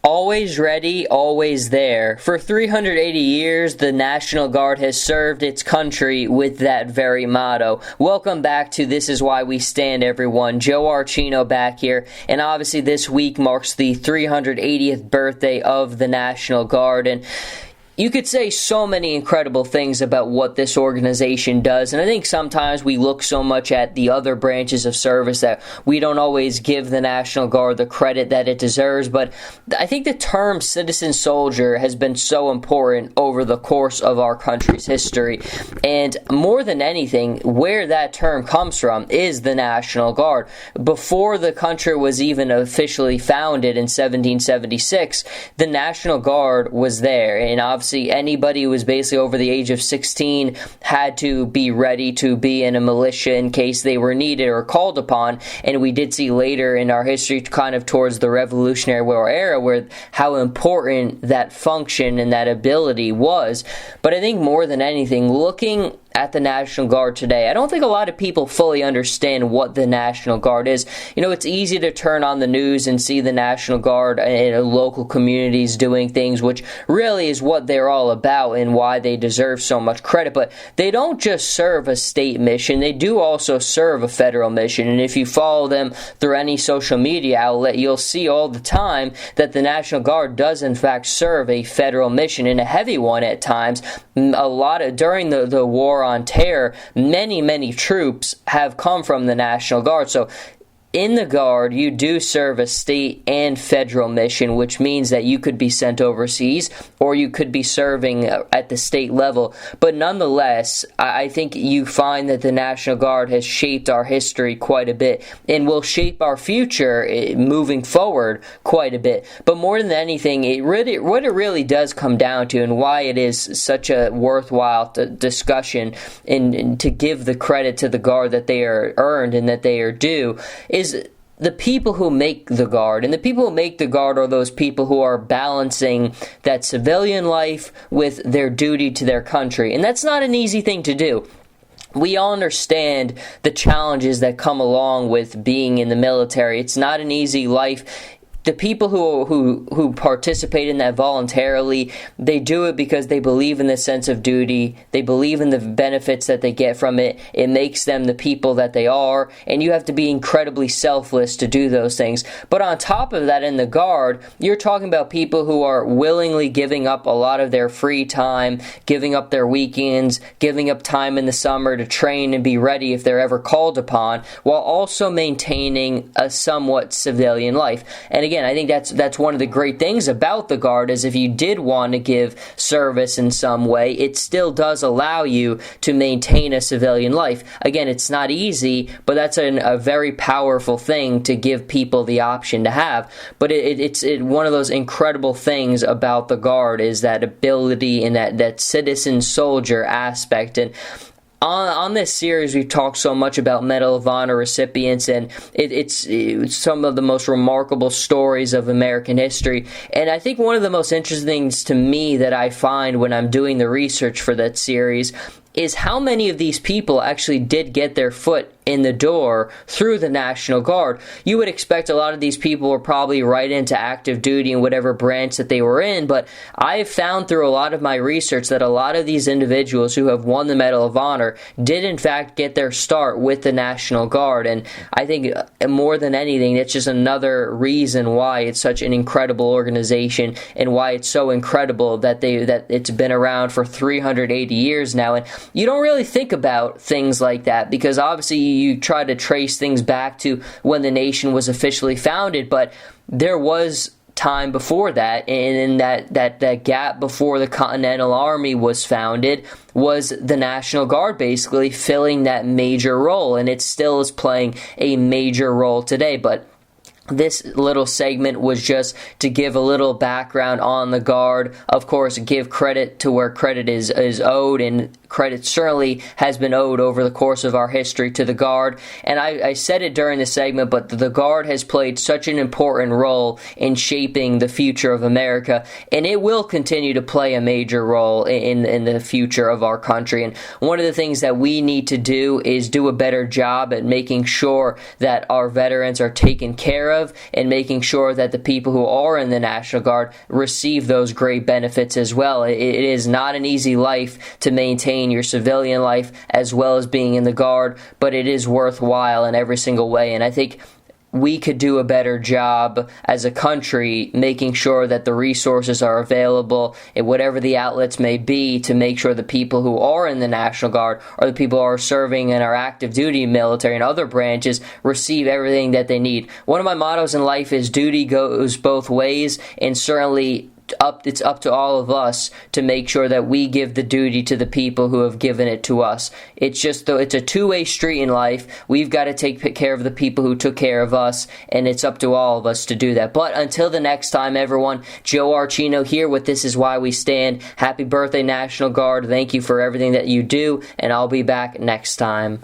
Always ready, always there. For 380 years, the National Guard has served its country with that very motto. Welcome back to This Is Why We Stand, everyone. Joe Archino back here, and obviously this week marks the 380th birthday of the National Guard, and you could say so many incredible things about what this organization does, and I think sometimes we look so much at the other branches of service that we don't always give the National Guard the credit that it deserves, but I think the term citizen soldier has been so important over the course of our country's history, and more than anything, where that term comes from is the National Guard. Before the country was even officially founded in 1776, the National Guard was there, and obviously anybody who was basically over the age of 16 had to be ready to be in a militia in case they were needed or called upon. And we did see later in our history, kind of towards the Revolutionary War era, where how important that function and that ability was. But I think more than anything, looking at the National Guard today, I don't think a lot of people fully understand what the National Guard is. You know, it's easy to turn on the news and see the National Guard in local communities doing things, which really is what they're all about and why they deserve so much credit. But they don't just serve a state mission, they do also serve a federal mission. And if you follow them through any social media outlet, you'll see all the time that the National Guard does in fact serve a federal mission, and a heavy one at times. During the war on terror, many troops have come from the National Guard. So in the Guard, you do serve a state and federal mission, which means that you could be sent overseas or you could be serving at the state level. But nonetheless, I think you find that the National Guard has shaped our history quite a bit and will shape our future moving forward quite a bit. But more than anything, what it really does come down to, and why it is such a worthwhile discussion and to give the credit to the Guard that they are earned and that they are due, is the people who make the Guard. And the people who make the Guard are those people who are balancing that civilian life with their duty to their country. And that's not an easy thing to do. We all understand the challenges that come along with being in the military. It's not an easy life. The people who participate in that voluntarily, they do it because they believe in the sense of duty. They believe in the benefits that they get from it. It makes them the people that they are, and you have to be incredibly selfless to do those things. But on top of that, in the Guard, you're talking about people who are willingly giving up a lot of their free time, giving up their weekends, giving up time in the summer to train and be ready if they're ever called upon, while also maintaining a somewhat civilian life. And again, I think that's one of the great things about the Guard, is if you did want to give service in some way, it still does allow you to maintain a civilian life. Again, it's not easy, but that's a very powerful thing to give people the option to have. But it's one of those incredible things about the Guard is that ability and that citizen soldier aspect. And on this series, we've talked so much about Medal of Honor recipients, and it's some of the most remarkable stories of American history. And I think one of the most interesting things to me that I find when I'm doing the research for that series is how many of these people actually did get their foot in the door through the National Guard. You would expect a lot of these people were probably right into active duty in whatever branch that they were in, but I have found through a lot of my research that a lot of these individuals who have won the Medal of Honor did in fact get their start with the National Guard. And I think more than anything, it's just another reason why it's such an incredible organization and why it's so incredible that it's been around for 380 years now. And you don't really think about things like that because obviously you try to trace things back to when the nation was officially founded, but there was time before that, and in that gap before the Continental Army was founded was the National Guard basically filling that major role, and it still is playing a major role today. But this little segment was just to give a little background on the Guard. Of course, give credit to where credit is owed, and credit certainly has been owed over the course of our history to the Guard. And I said it during the segment, but the Guard has played such an important role in shaping the future of America, and it will continue to play a major role in the future of our country. And one of the things that we need to do is do a better job at making sure that our veterans are taken care of. of, and making sure that the people who are in the National Guard receive those great benefits as well. It is not an easy life to maintain your civilian life as well as being in the Guard, but it is worthwhile in every single way. And I think we could do a better job as a country making sure that the resources are available in whatever the outlets may be to make sure the people who are in the National Guard or the people who are serving in our active duty military and other branches receive everything that they need. One of my mottos in life is duty goes both ways, and certainly it's up to all of us to make sure that we give the duty to the people who have given it to us. It's a two-way street in life. We've got to take care of the people who took care of us, and it's up to all of us to do that. But until the next time, everyone, Joe Archino here with This Is Why We Stand. Happy birthday, National Guard. Thank you for everything that you do, and I'll be back next time.